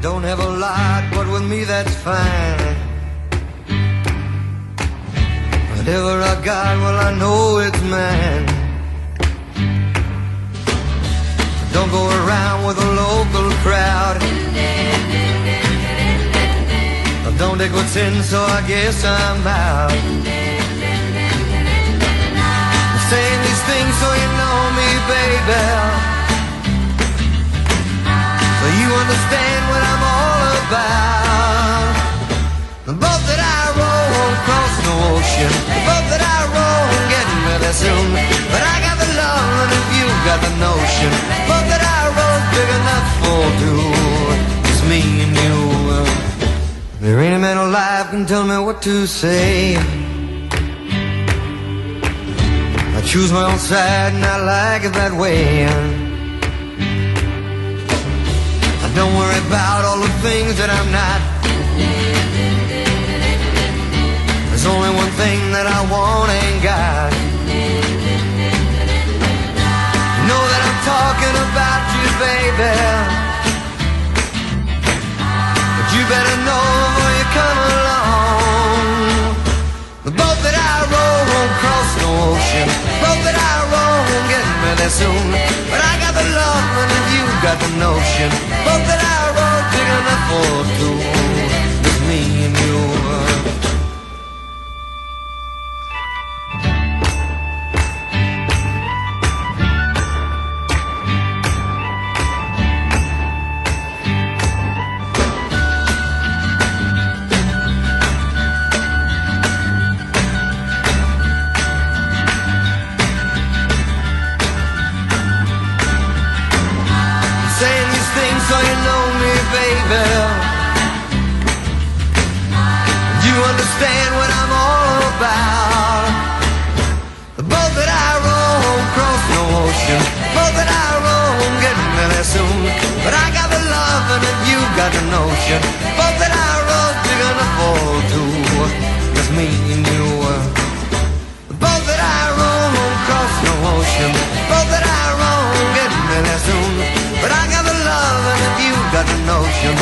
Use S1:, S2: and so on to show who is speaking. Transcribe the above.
S1: Don't have a lot, but with me that's fine. Whatever I got, well I know it's mine. Don't go around with a local crowd. I don't take what's in, so I guess I'm out. I'm saying these things so you know me, baby, so you understand what I'm all about. The boat that I row won't cross no ocean. The boat that I row won't get really soon. But I got the love and if you got the notion, the boat that I row's big enough for two. It's me and you. There ain't a man alive can tell me what to say. I choose my own side and I like it that way. Don't worry about all the things that I'm not. There's only one thing that I want and got. You know that I'm talking about you, baby, but you better know before you come along. The boat that I row won't cross no ocean. The boat that I row won't get really soon. But I got the love and if you got the notion, boat that I row's big enough for two. It's me and you. Saying these things so you know me, baby, you understand what I'm all about. The boat that I row won't cross no ocean. The boat that I row won't get really soon. But I got the love and if you got the notion, the boat that I row's big enough for two. Just me and you. The boat that I row won't cross no ocean. The boat that I row won't get really soon. But I got the love and if you got the notion,